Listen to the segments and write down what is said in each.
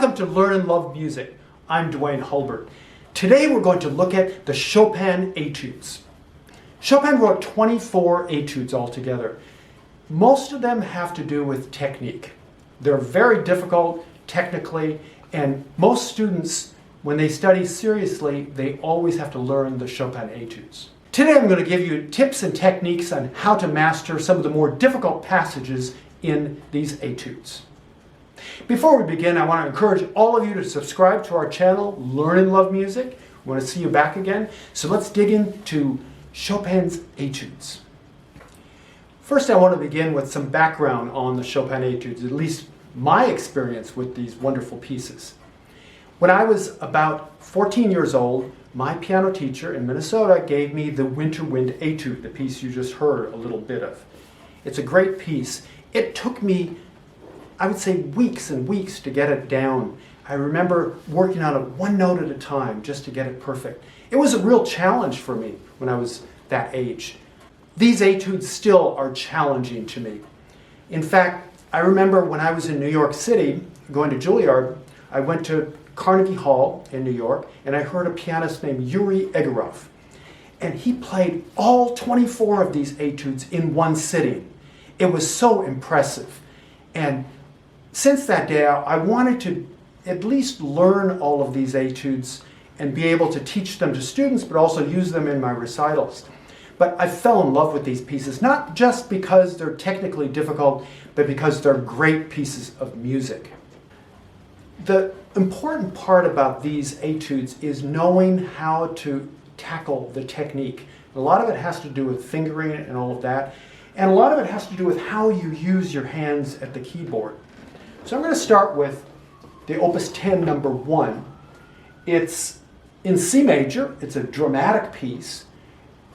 Welcome to Learn and Love Music. I'm Duane Hulbert. Today we're going to look at the Chopin Études. Chopin wrote 24 Études altogether. Most of them have to do with technique. They're very difficult technically, and most students, when they study seriously, they always have to learn the Chopin Études. Today I'm going to give you tips and techniques on how to master some of the more difficult passages in these Études. Before we begin, I want to encourage all of you to subscribe to our channel, Learn and Love Music. I want to see you back again. So let's dig into Chopin's Études. First, I want to begin with some background on the Chopin Études, at least my experience with these wonderful pieces. When I was about 14 years old, my piano teacher in Minnesota gave me the Winter Wind Étude, the piece you just heard a little bit of. It's a great piece. It took me, I would say, weeks and weeks to get it down. I remember working on it one note at a time just to get it perfect. It was a real challenge for me when I was that age. These Études still are challenging to me. In fact, I remember when I was in New York City, going to Juilliard, I went to Carnegie Hall in New York, and I heard a pianist named Yuri Egorov. And he played all 24 of these Études in one sitting. It was so impressive. And since that day, I wanted to at least learn all of these Études and be able to teach them to students, but also use them in my recitals. But I fell in love with these pieces, not just because they're technically difficult, but because they're great pieces of music. The important part about these Études is knowing how to tackle the technique. A lot of it has to do with fingering and all of that, and a lot of it has to do with how you use your hands at the keyboard. So I'm going to start with the Opus 10 number 1. It's in C major. It's a dramatic piece,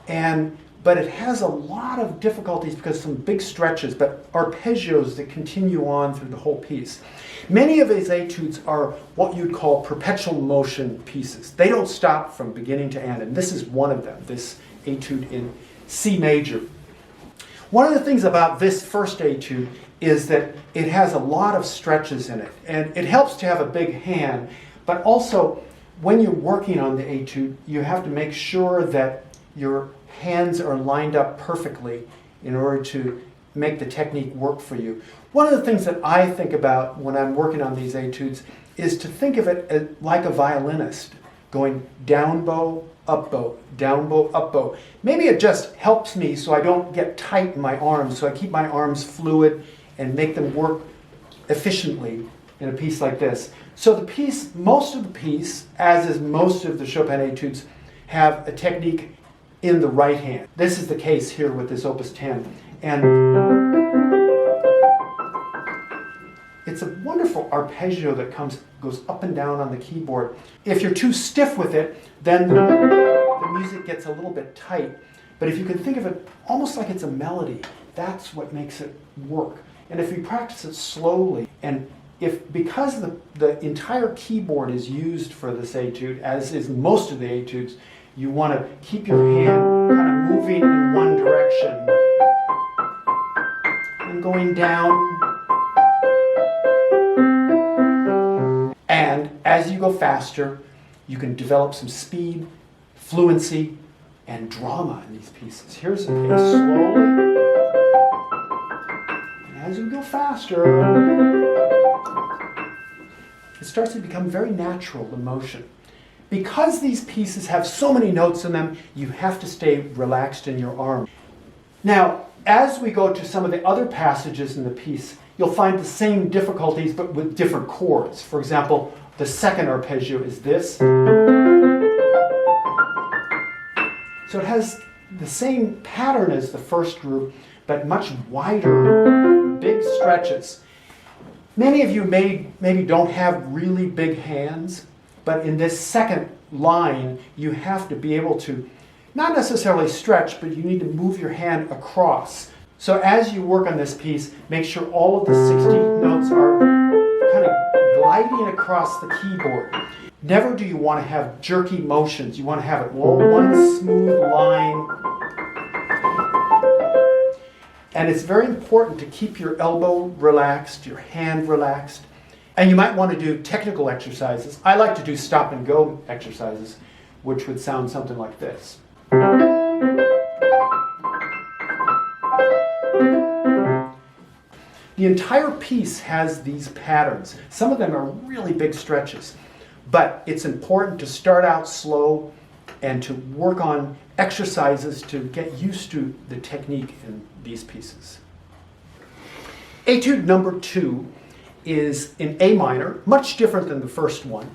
but it has a lot of difficulties because some big stretches, but arpeggios that continue on through the whole piece. Many of these Études are what you'd call perpetual motion pieces. They don't stop from beginning to end, and this is one of them, this Étude in C major. One of the things about this first Étude is that it has a lot of stretches in it, and it helps to have a big hand, but also when you're working on the Étude, you have to make sure that your hands are lined up perfectly in order to make the technique work for you. One of the things that I think about when I'm working on these Études is to think of it as like a violinist, going down bow, up bow, down bow, up bow. Maybe it just helps me so I don't get tight in my arms, so I keep my arms fluid and make them work efficiently in a piece like this. So the piece, most of the piece, as is most of the Chopin Études, have a technique in the right hand. This is the case here with this Opus 10. And it's a wonderful arpeggio that goes up and down on the keyboard. If you're too stiff with it, then the music gets a little bit tight. But if you can think of it almost like it's a melody, that's what makes it work. And if you practice it slowly, and because the entire keyboard is used for this Étude, as is most of the Études, you want to keep your hand kind of moving in one direction and going down. And as you go faster, you can develop some speed, fluency, and drama in these pieces. Here's a piece slowly. And as you go faster, it starts to become very natural, the motion. Because these pieces have so many notes in them, you have to stay relaxed in your arm. Now, as we go to some of the other passages in the piece, you'll find the same difficulties but with different chords. For example, the second arpeggio is this. So it has the same pattern as the first group, but much wider, big stretches. Many of you maybe don't have really big hands, but in this second line, you have to be able to not necessarily stretch, but you need to move your hand across. So as you work on this piece, make sure all of the 16th notes are kind of gliding across the keyboard. Never do you want to have jerky motions. You want to have it all one smooth line. And it's very important to keep your elbow relaxed, your hand relaxed. And you might want to do technical exercises. I like to do stop and go exercises, which would sound something like this. The entire piece has these patterns. Some of them are really big stretches, but it's important to start out slow and to work on exercises to get used to the technique in these pieces. Etude number 2 is in A minor, much different than the first one.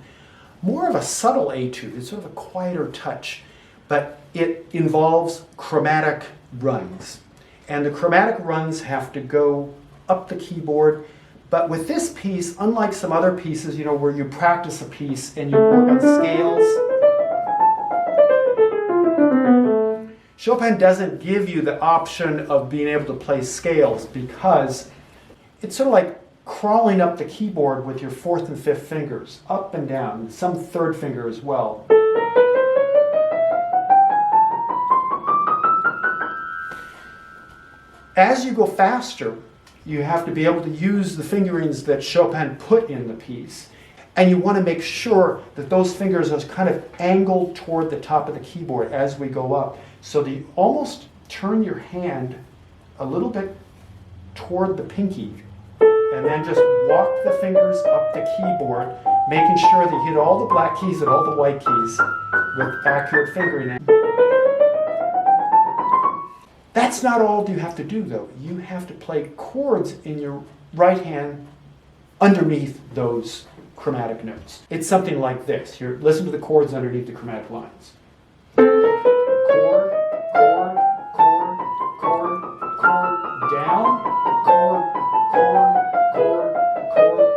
More of a subtle etude, it's sort of a quieter touch, but it involves chromatic runs. And the chromatic runs have to go up the keyboard. But with this piece, unlike some other pieces, where you practice a piece and you work on scales, Chopin doesn't give you the option of being able to play scales because it's sort of like crawling up the keyboard with your 4th and 5th fingers, up and down, and some 3rd finger as well. As you go faster, you have to be able to use the fingerings that Chopin put in the piece. And you want to make sure that those fingers are kind of angled toward the top of the keyboard as we go up. So that you almost turn your hand a little bit toward the pinky and then just walk the fingers up the keyboard, making sure that you hit all the black keys and all the white keys with accurate fingering. That's not all you have to do, though. You have to play chords in your right hand underneath those chromatic notes. It's something like this. Here, listen to the chords underneath the chromatic lines. Chord, chord, chord, chord, chord, down, chord, chord, chord, chord, chord.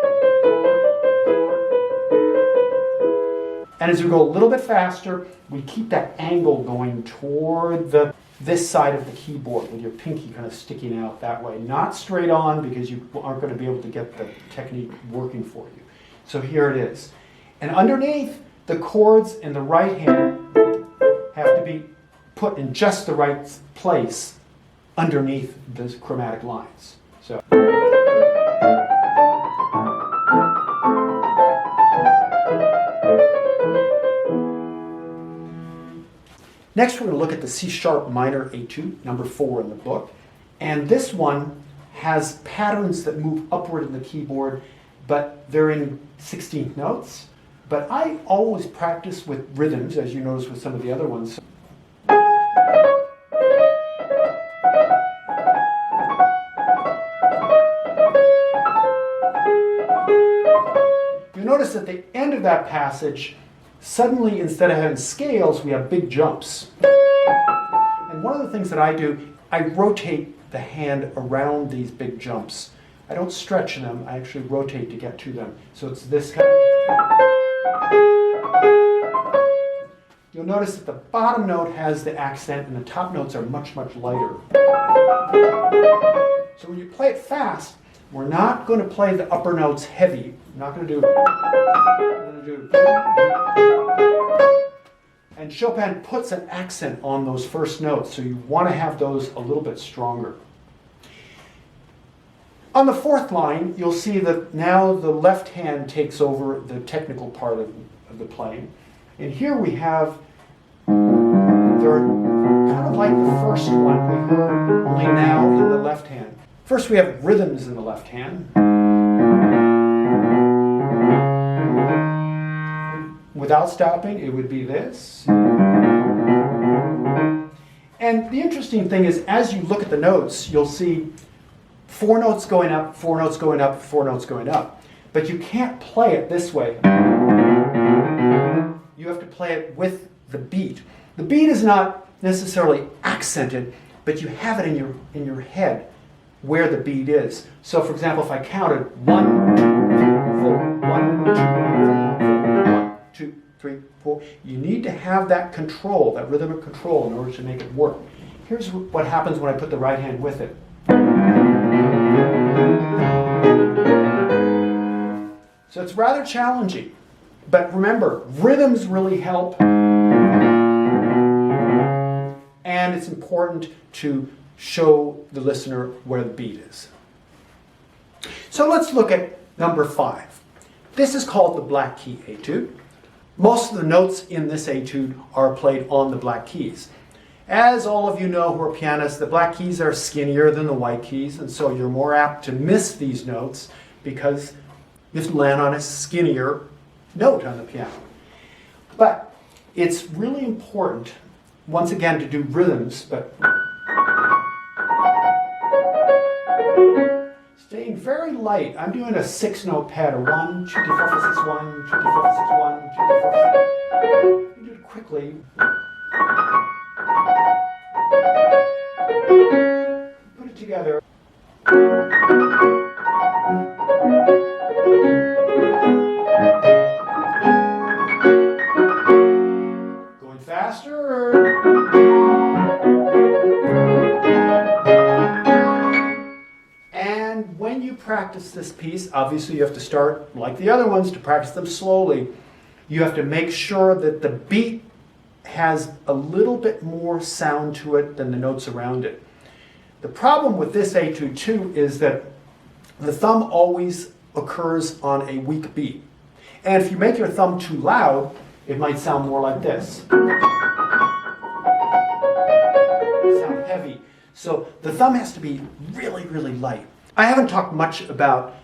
And as we go a little bit faster, we keep that angle going toward this side of the keyboard with your pinky kind of sticking out that way. Not straight on because you aren't going to be able to get the technique working for you. So here it is. And underneath, the chords in the right hand have to be put in just the right place underneath the chromatic lines. So. Next, we're going to look at the C-sharp minor etude, number 4 in the book. And this one has patterns that move upward in the keyboard, but they're in 16th notes. But I always practice with rhythms, as you notice with some of the other ones. You notice at the end of that passage, suddenly, instead of having scales, we have big jumps. And one of the things that I do, I rotate the hand around these big jumps. I don't stretch them, I actually rotate to get to them. So it's this kind of... You'll notice that the bottom note has the accent and the top notes are much, much lighter. So when you play it fast, we're not going to play the upper notes heavy. We're not going to do... We're going to do... And Chopin puts an accent on those first notes, so you want to have those a little bit stronger. On the 4th line, you'll see that now the left hand takes over the technical part of the playing. And here we have, they're kind of like the first one we heard, only now in the left hand. First we have rhythms in the left hand. Without stopping, it would be this. And the interesting thing is, as you look at the notes, you'll see 4 notes going up, 4 notes going up, 4 notes going up. But you can't play it this way. You have to play it with the beat. The beat is not necessarily accented, but you have it in your head where the beat is. So for example, if I counted 1, 2, 3, 4, 1, 2, 3, 4, 1, 2, 3, 4, you need to have that control, that rhythmic control, in order to make it work. Here's what happens when I put the right hand with it. So it's rather challenging. But remember, rhythms really help. And it's important to show the listener where the beat is. So let's look at number 5. This is called the Black Key Étude. Most of the notes in this etude are played on the black keys. As all of you know who are pianists, the black keys are skinnier than the white keys, and so you're more apt to miss these notes because you have to land on a skinnier note on the piano. But it's really important, once again, to do rhythms, but staying very light. I'm doing a 6-note pattern. 1, 2, 3, 4, 5, 6, 1, 2, 3, 4, 5, 6, 1, 2, 3, 4, 5, 6. You do it quickly. Put it together. Going faster. And when you practice this piece, obviously you have to start, like the other ones, to practice them slowly. You have to make sure that the beat has a little bit more sound to it than the notes around it. The problem with this etude too is that the thumb always occurs on a weak beat. And if you make your thumb too loud, it might sound more like this. Sound heavy. So the thumb has to be really, really light. I haven't talked much about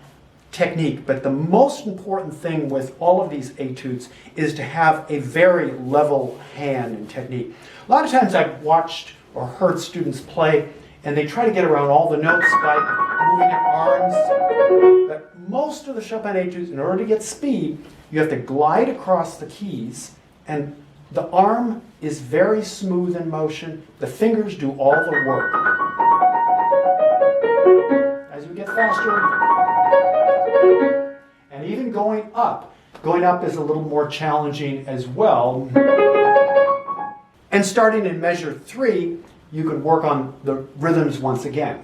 technique, but the most important thing with all of these etudes is to have a very level hand in technique. A lot of times I've watched or heard students play and they try to get around all the notes by moving their arms. But most of the Chopin etudes, in order to get speed, you have to glide across the keys, and the arm is very smooth in motion. The fingers do all the work. As we get faster, and even going up is a little more challenging as well. And starting in measure 3, you can work on the rhythms once again.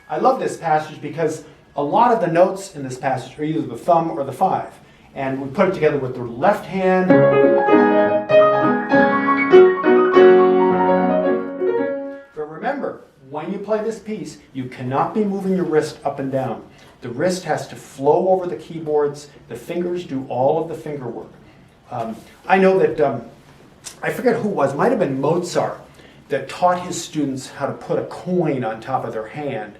I love this passage because a lot of the notes in this passage are either the thumb or the 5. And we put it together with the left hand. But remember, when you play this piece, you cannot be moving your wrist up and down. The wrist has to flow over the keyboards. The fingers do all of the finger work. I know that, I forget who it was, might have been Mozart, that taught his students how to put a coin on top of their hand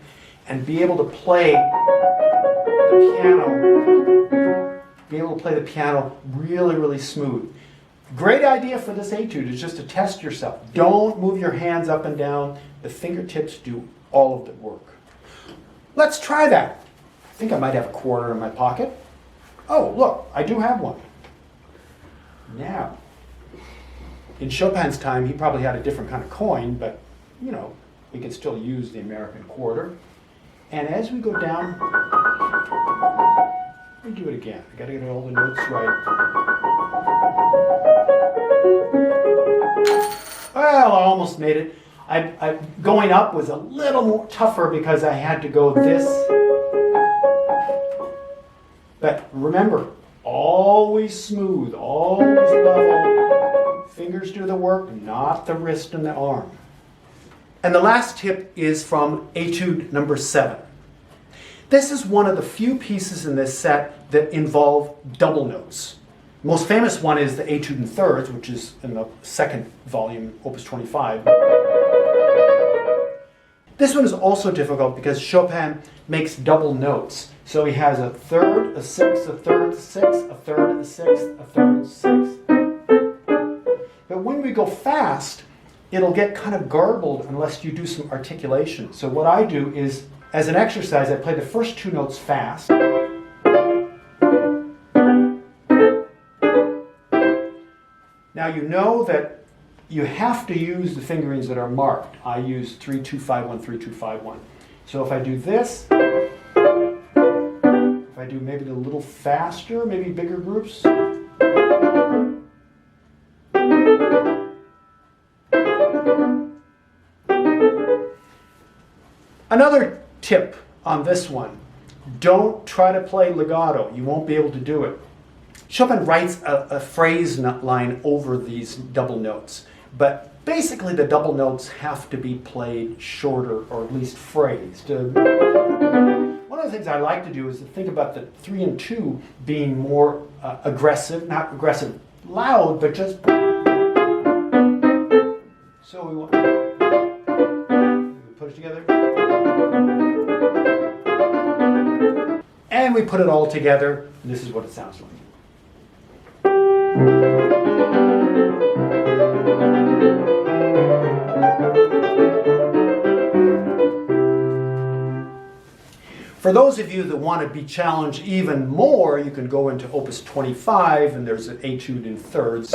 and be able to play the piano really, really smooth. Great idea for this etude is just to test yourself. Don't move your hands up and down. The fingertips do all of the work. Let's try that. I think I might have a quarter in my pocket. Oh, look, I do have one. Now, in Chopin's time, he probably had a different kind of coin, but, you know, we can still use the American quarter. And as we go down, let me do it again. I got to get all the notes right. Well, I almost made it. Going up was a little more tougher because I had to go this. But remember, always smooth, always level. Fingers do the work, not the wrist and the arm. And the last tip is from Etude number 7. This is one of the few pieces in this set that involve double notes. The most famous one is the Etude in Thirds, which is in the second volume, Opus 25. This one is also difficult because Chopin makes double notes. So he has a third, a sixth, a third, a sixth, a third, a sixth, a third, a sixth. But when we go fast, it'll get kind of garbled unless you do some articulation. So what I do is, as an exercise, I play the first 2 notes fast. Now you know that you have to use the fingerings that are marked. I use 3, 2, 5, 1, 3, 2, 5, 1. So if I do this, if I do maybe a little faster, maybe bigger groups. Another tip on this one, don't try to play legato. You won't be able to do it. Chopin writes a phrase line over these double notes, but basically the double notes have to be played shorter or at least phrased. One of the things I like to do is to think about the 3 and 2 being more aggressive, not aggressive loud, but just. So we put it together. And we put it all together, and this is what it sounds like. For those of you that want to be challenged even more, you can go into Opus 25, and there's an etude in thirds.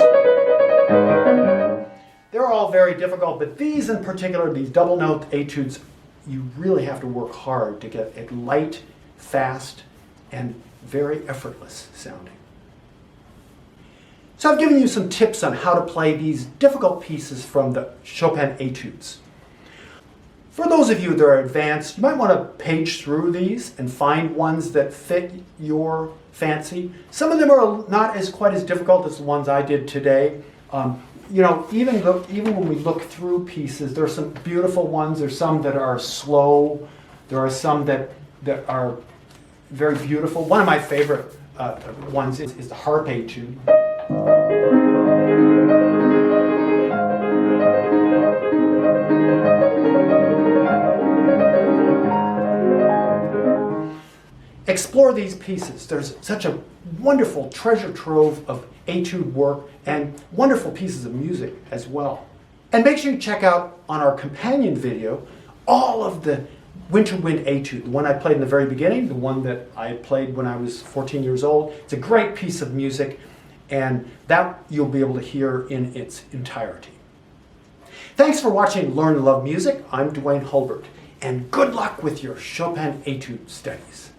They're all very difficult, but these in particular, these double note etudes, you really have to work hard to get it light, fast, and very effortless sounding. So I've given you some tips on how to play these difficult pieces from the Chopin etudes. For those of you that are advanced, you might want to page through these and find ones that fit your fancy. Some of them are not quite as difficult as the ones I did today. Even when we look through pieces, there are some beautiful ones. There's some that are slow. There are some that are very beautiful. One of my favorite ones is the harp etude. Explore these pieces. There's such a wonderful treasure trove of etude work and wonderful pieces of music as well. And make sure you check out on our companion video all of the Winter Wind Etude, the one I played in the very beginning, the one that I played when I was 14 years old. It's a great piece of music, and that you'll be able to hear in its entirety. Thanks for watching Learn and Love Music. I'm Duane Hulbert, and good luck with your Chopin Etude studies.